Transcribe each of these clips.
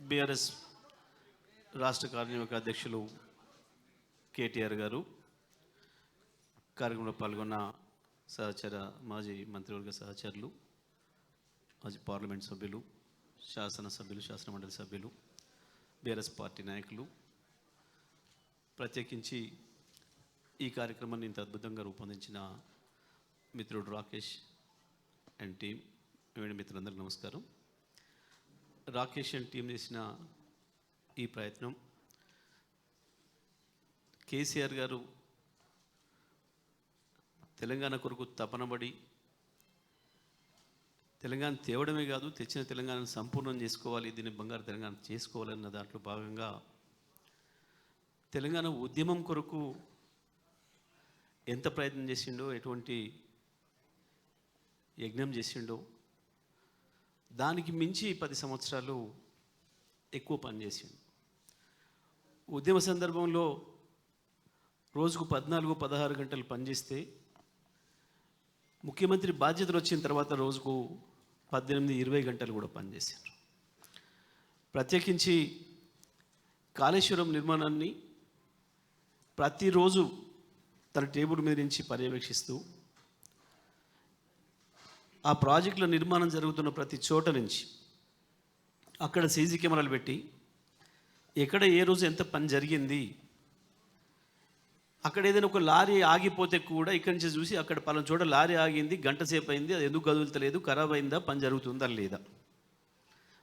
BRS రాష్ట్ర కార్యనిర్వాహక అధ్యక్షులు కేటీఆర్ గారు, కార్యక్రమంలో పాల్గొన్న సహచర మాజీ మంత్రివర్గ సహచరులు, మాజీ పార్లమెంట్ సభ్యులు, శాసనసభ్యులు, శాసనమండలి సభ్యులు, బీఆర్ఎస్ పార్టీ నాయకులు, ప్రత్యేకించి ఈ కార్యక్రమాన్ని ఇంత అద్భుతంగా రూపొందించిన మిత్రుడు రాకేష్ అండ్ టీం, మిత్రులందరికీ నమస్కారం. రాకేష్ అండ్ టీం చేసిన ఈ ప్రయత్నం కేసీఆర్ గారు తెలంగాణ కొరకు తపనబడి తెలంగాణ తేవడమే కాదు, తెచ్చిన తెలంగాణను సంపూర్ణం చేసుకోవాలి, దీన్ని బంగారు తెలంగాణ చేసుకోవాలన్న దాంట్లో భాగంగా తెలంగాణ ఉద్యమం కొరకు ఎంత ప్రయత్నం చేసిండో, ఎటువంటి యజ్ఞం చేసిండో, దానికి మించి 10 సంవత్సరాలు ఎక్కువ పనిచేసిండు. ఉద్యమ సందర్భంలో రోజుకు 14-16 గంటలు పనిచేస్తే, ముఖ్యమంత్రి బాధ్యతలు వచ్చిన తర్వాత రోజుకు 18-20 గంటలు కూడా పనిచేశారు. ప్రత్యేకించి కాళేశ్వరం నిర్మాణాన్ని ప్రతిరోజు తన టేబుల్ మీద నుంచి పర్యవేక్షిస్తూ, ఆ ప్రాజెక్టుల నిర్మాణం జరుగుతున్న ప్రతి చోట నుంచి అక్కడ సీసీ కెమెరాలు పెట్టి ఎక్కడ ఏ రోజు ఎంత పని జరిగింది, అక్కడ ఏదైనా ఒక లారీ ఆగిపోతే కూడా ఇక్కడి నుంచి చూసి అక్కడ పలానా చోట లారీ ఆగింది, గంట సేపు అయింది, అది ఎందుకు కదులుతలేదు, ఖరాబ్ అయిందా, పని జరుగుతుందా లేదా.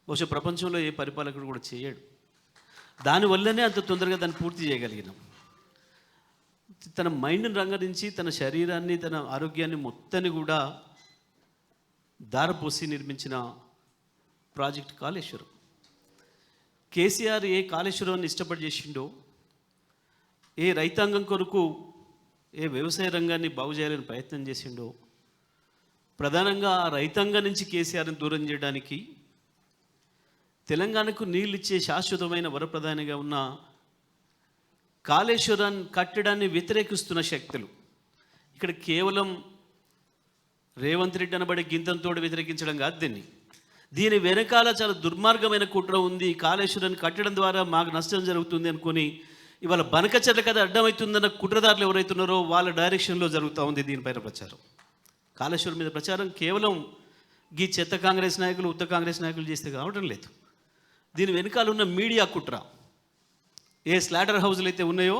బహుశా ప్రపంచంలో ఏ పరిపాలకుడు కూడా చేయడు. దానివల్లనే అంత తొందరగా దాన్ని పూర్తి చేయగలిగినాం. తన మైండ్ని రంగరించి, తన శరీరాన్ని, తన ఆరోగ్యాన్ని మొత్తాన్ని కూడా దారపోసి నిర్మించిన ప్రాజెక్ట్ కాళేశ్వరం. కేసీఆర్ ఏ కాళేశ్వరాన్ని ఇష్టపడి చేసిండో, ఏ రైతాంగం కొరకు, ఏ వ్యవసాయ రంగాన్ని బాగు చేయాలని ప్రయత్నం చేసిండో, ప్రధానంగా ఆ రైతాంగం నుంచి కేసీఆర్ని దూరం చేయడానికి, తెలంగాణకు నీళ్ళు ఇచ్చే శాశ్వతమైన వరప్రధానిగా ఉన్న కాళేశ్వరాన్ని కట్టడాన్ని వ్యతిరేకిస్తున్న శక్తులు, ఇక్కడ కేవలం రేవంత్ రెడ్డి అనబడే గింతంతో వ్యతిరేకించడం కాదు. దీని వెనకాల చాలా దుర్మార్గమైన కుట్ర ఉంది. కాళేశ్వరాన్ని కట్టడం ద్వారా మాకు నష్టం జరుగుతుంది అనుకొని ఇవాళ బనకచెర్ల కథ అడ్డమవుతుందన్న కుట్రదారులు ఎవరైతున్నారో వాళ్ళ డైరెక్షన్లో జరుగుతూ ఉంది దీనిపైన ప్రచారం. కాళేశ్వరం మీద ప్రచారం కేవలం ఈ చెత్త కాంగ్రెస్ నాయకులు, ఉత్త కాంగ్రెస్ నాయకులు చేస్తే కావడం లేదు. దీని వెనకాల ఉన్న మీడియా కుట్ర, ఏ స్లాటర్ హౌజులు అయితే ఉన్నాయో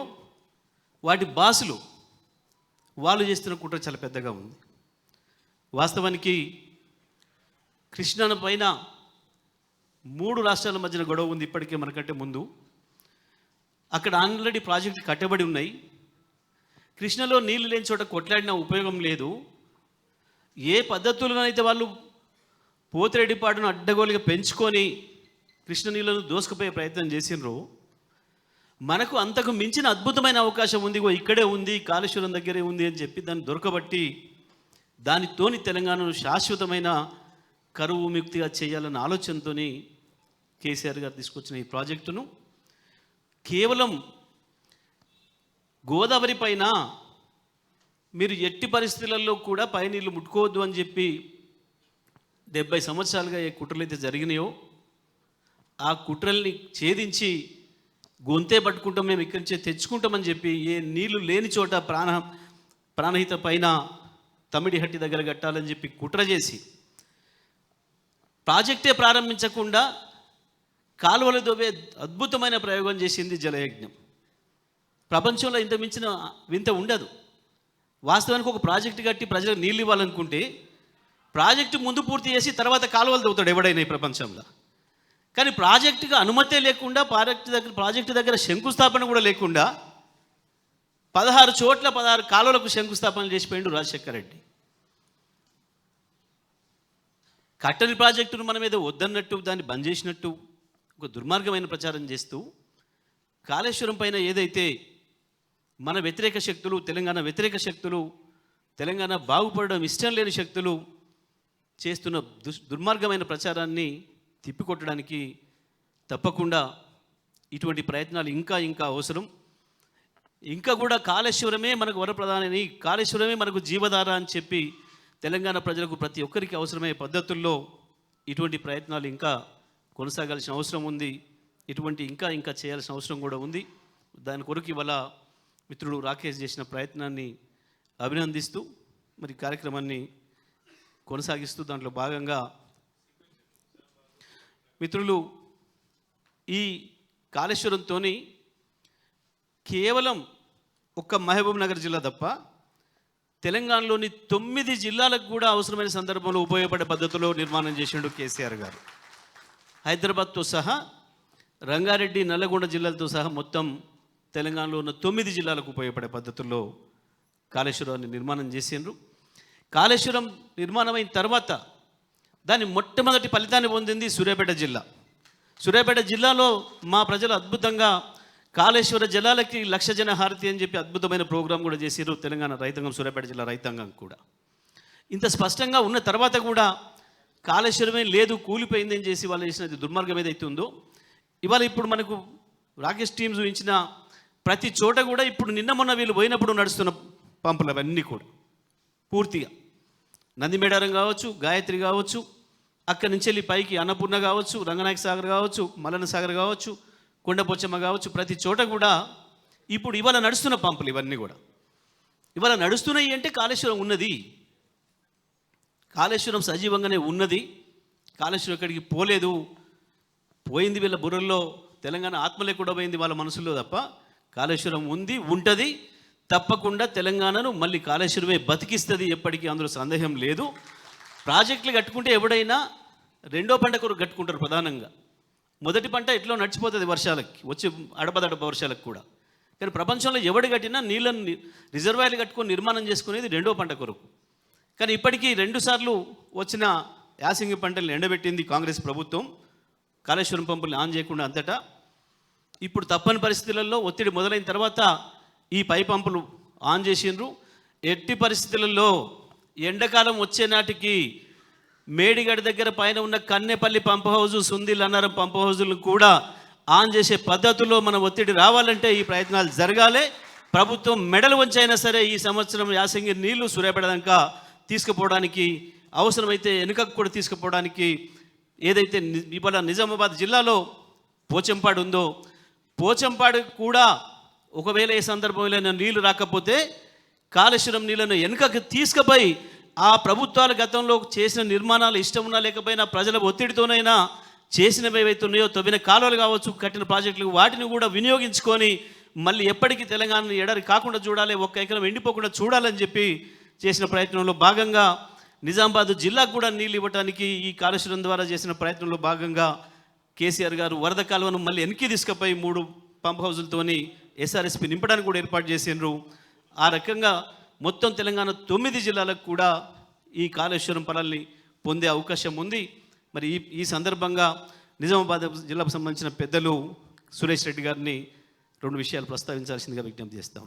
వాటి బాసులు వాళ్ళు చేస్తున్న కుట్ర చాలా పెద్దగా ఉంది. వాస్తవానికి కృష్ణా పైన 3 రాష్ట్రాల మధ్యన గొడవ ఉంది ఇప్పటికే మనకంటే ముందు. అక్కడ ఆల్రెడీ ప్రాజెక్టులు కట్టబడి ఉన్నాయి. కృష్ణలో నీళ్లు లేని చోట కొట్లాడిన ఉపయోగం లేదు. ఏ పద్ధతులనైతే వాళ్ళు పోతిరెడ్డిపాడును అడ్డగోలుగా పెంచుకొని కృష్ణ నీళ్లను దోసుకుపోయే ప్రయత్నం చేసినారో, మనకు అంతకు మించిన అద్భుతమైన అవకాశం ఉంది, ఇక్కడే ఉంది, కాళేశ్వరం దగ్గరే ఉంది అని చెప్పి దాన్ని దొరకబట్టి దానితోని తెలంగాణను శాశ్వతమైన కరువు విముక్తిగా చేయాలన్న ఆలోచనతో కేసీఆర్ గారు తీసుకొచ్చిన ఈ ప్రాజెక్టును కేవలం గోదావరి పైన మీరు ఎట్టి పరిస్థితులలో కూడా పైనీళ్ళు ముట్టుకోవద్దు అని చెప్పి 70 సంవత్సరాలుగా ఏ కుట్రలు అయితే జరిగినాయో ఆ కుట్రల్ని ఛేదించి గొంతే పట్టుకుంటాం, మేము ఇక్కడి నుంచే తెచ్చుకుంటామని చెప్పి ఏ నీళ్లు లేని చోట ప్రాణహిత పైన తమిడిహట్టి దగ్గర కట్టాలని చెప్పి కుట్ర చేసి ప్రాజెక్టే ప్రారంభించకుండా కాలువల దోవే అద్భుతమైన ప్రయోగం చేసింది జలయజ్ఞం. ప్రపంచంలో ఇంత మించిన వింత ఉండదు. వాస్తవానికి ఒక ప్రాజెక్టు కట్టి ప్రజలకు నీళ్ళు ఇవ్వాలనుకుంటే ప్రాజెక్టు ముందు పూర్తి చేసి తర్వాత కాలువలు తవ్వుతాడు ఎవడైనా ఈ ప్రపంచంలో. కానీ ప్రాజెక్టుగా అనుమతే లేకుండా, ప్రాజెక్టు దగ్గర శంకుస్థాపన కూడా లేకుండా 16 చోట్ల 16 కాలువలకు శంకుస్థాపన చేసిపోయిండు రాజశేఖర రెడ్డి. కట్టని ప్రాజెక్టును మనం ఏదో వద్దన్నట్టు, దాన్ని బంద్ చేసినట్టు ఒక దుర్మార్గమైన ప్రచారం చేస్తూ, కాళేశ్వరం పైన ఏదైతే మన వ్యతిరేక శక్తులు, తెలంగాణ వ్యతిరేక శక్తులు, తెలంగాణ బాగుపడడం ఇష్టం లేని శక్తులు చేస్తున్న దుర్మార్గమైన ప్రచారాన్ని తిప్పికొట్టడానికి తప్పకుండా ఇటువంటి ప్రయత్నాలు ఇంకా అవసరం. ఇంకా కూడా కాళేశ్వరమే మనకు వరప్రధాని, కాళేశ్వరమే మనకు జీవధార అని చెప్పి తెలంగాణ ప్రజలకు ప్రతి ఒక్కరికి అవసరమయ్యే పద్ధతుల్లో ఇటువంటి ప్రయత్నాలు ఇంకా కొనసాగాల్సిన అవసరం ఉంది. ఇటువంటి ఇంకా చేయాల్సిన అవసరం కూడా ఉంది. దాని కొరకు ఇవాళ మిత్రుడు రాకేష్ చేసిన ప్రయత్నాన్ని అభినందిస్తూ మరి కార్యక్రమాన్ని కొనసాగిస్తూ దాంట్లో భాగంగా మిత్రులు ఈ కాళేశ్వరంతో కేవలం ఒక్క మహబూబ్ నగర్ జిల్లా తప్ప తెలంగాణలోని 9 జిల్లాలకు కూడా అవసరమైన సందర్భంలో ఉపయోగపడే పద్ధతిలో నిర్మాణం చేసిండు కేసీఆర్ గారు. హైదరాబాద్తో సహా రంగారెడ్డి, నల్లగొండ జిల్లాలతో సహా మొత్తం తెలంగాణలో ఉన్న 9 జిల్లాలకు ఉపయోగపడే పద్ధతుల్లో కాళేశ్వరాన్ని నిర్మాణం చేసిండ్రు. కాళేశ్వరం నిర్మాణమైన తర్వాత దాని మొట్టమొదటి ఫలితాన్ని పొందింది సూర్యాపేట జిల్లా. సూర్యాపేట జిల్లాలో మా ప్రజలు అద్భుతంగా కాళేశ్వర జలాలకి 1,00,000 జన హారతి అని చెప్పి అద్భుతమైన ప్రోగ్రాం కూడా చేసిర్రు తెలంగాణ రైతాంగం, సూర్యాపేట జిల్లా రైతాంగం కూడా. ఇంత స్పష్టంగా ఉన్న తర్వాత కూడా కాళేశ్వరమే లేదు, కూలిపోయిందని చేసి వాళ్ళు చేసినది దుర్మార్గం ఏదైతే ఉందో, ఇవాళ ఇప్పుడు మనకు రాకేష్ టీం చూపించిన ప్రతి చోట కూడా ఇప్పుడు నిన్న మొన్న వీళ్ళు పోయినప్పుడు నడుస్తున్న పంపులు అవన్నీ కూడా పూర్తిగా నందిమేడారం కావచ్చు, గాయత్రి కావచ్చు, అక్కడి నుంచి వెళ్ళి పైకి అన్నపూర్ణ కావచ్చు, రంగనాయక సాగర్ కావచ్చు, మల్లన్న సాగర్ కావచ్చు, కొండపోచమ్మ కావచ్చు, ప్రతి చోట కూడా ఇప్పుడు ఇవాళ నడుస్తున్న పంపులు ఇవన్నీ కూడా ఇవాళ నడుస్తున్నాయి. అంటే కాళేశ్వరం ఉన్నది, కాళేశ్వరం సజీవంగానే ఉన్నది. కాళేశ్వరం ఎక్కడికి పోలేదు, పోయింది వీళ్ళ బుర్రల్లో, తెలంగాణ ఆత్మలే కూడా పోయింది వాళ్ళ మనసులో తప్ప కాళేశ్వరం ఉంది, ఉంటుంది. తప్పకుండా తెలంగాణను మళ్ళీ కాళేశ్వరమే బతికిస్తుంది, ఎప్పటికీ అందులో సందేహం లేదు. ప్రాజెక్టులు కట్టుకుంటే ఎవడైనా రెండో పంట కొరకు కట్టుకుంటారు ప్రధానంగా. మొదటి పంట ఎట్లా నడిచిపోతుంది వర్షాలకి, వచ్చి అడపదడప వర్షాలకు కూడా. కానీ ప్రపంచంలో ఎవడు కట్టినా నీళ్ళని రిజర్వాయర్లు కట్టుకొని నిర్మాణం చేసుకునేది రెండో పంట కొరకు. కానీ ఇప్పటికీ 2 సార్లు వచ్చిన యాసంగి పంటలను ఎండబెట్టింది కాంగ్రెస్ ప్రభుత్వం, కాళేశ్వరం పంపుల్ని ఆన్ చేయకుండా అంతటా. ఇప్పుడు తప్పని పరిస్థితులలో ఒత్తిడి మొదలైన తర్వాత ఈ పై పంపులు ఆన్ చేసిండ్రు. ఎట్టి పరిస్థితులలో ఎండాకాలం వచ్చే నాటికి మేడిగడ్డ దగ్గర పైన ఉన్న Kannepalli pump house, Sundilla Annaram pump హౌజులను కూడా ఆన్ చేసే పద్ధతిలో మన ఒత్తిడి రావాలంటే ఈ ప్రయత్నాలు జరగాలి. ప్రభుత్వం మెడలు వంచైనా సరే ఈ సంవత్సరం యాసంగి నీళ్లు సూర్యాపేట దాకా తీసుకుపోవడానికి, అవసరమైతే వెనుకకు కూడా తీసుకుపోవడానికి, ఏదైతే ఇవాళ నిజామాబాద్ జిల్లాలో పోచంపాడు ఉందో, పోచంపాడు కూడా ఒకవేళ ఏ సందర్భంలో నీళ్లు రాకపోతే కాళేశ్వరం నీళ్ళను వెనుకకు తీసుకుపోయి ఆ ప్రభుత్వాల గతంలో చేసిన నిర్మాణాలు ఇష్టం ఉన్నా లేకపోయినా ప్రజల ఒత్తిడితోనైనా చేసినవి ఏవైతే ఉన్నాయో, తవ్విన కాలువలు కావచ్చు, కట్టిన ప్రాజెక్టులు, వాటిని కూడా వినియోగించుకొని మళ్ళీ ఎప్పటికీ తెలంగాణను ఎడరి కాకుండా చూడాలి, ఒక్క ఎకరం ఎండిపోకుండా చూడాలని చెప్పి చేసిన ప్రయత్నంలో భాగంగా నిజామాబాద్ జిల్లాకు కూడా నీళ్ళు ఇవ్వడానికి ఈ కాళేశ్వరం ద్వారా చేసిన ప్రయత్నంలో భాగంగా కేసీఆర్ గారు వరద కాలువను మళ్ళీ వెనక్కి తీసుకుపోయి 3 పంప్ హౌజులతోని ఎస్ఆర్ఎస్పి నింపడానికి కూడా ఏర్పాటు చేసిండ్రు. ఆ రకంగా మొత్తం తెలంగాణ 9 జిల్లాలకు కూడా ఈ కాళేశ్వరం ఫలాల్ని పొందే అవకాశం ఉంది. మరి ఈ సందర్భంగా నిజామాబాద్ జిల్లాకు సంబంధించిన పెద్దలు సురేష్ రెడ్డి గారిని 2 విషయాలు ప్రస్తావించాల్సిందిగా విజ్ఞప్తి చేస్తాం.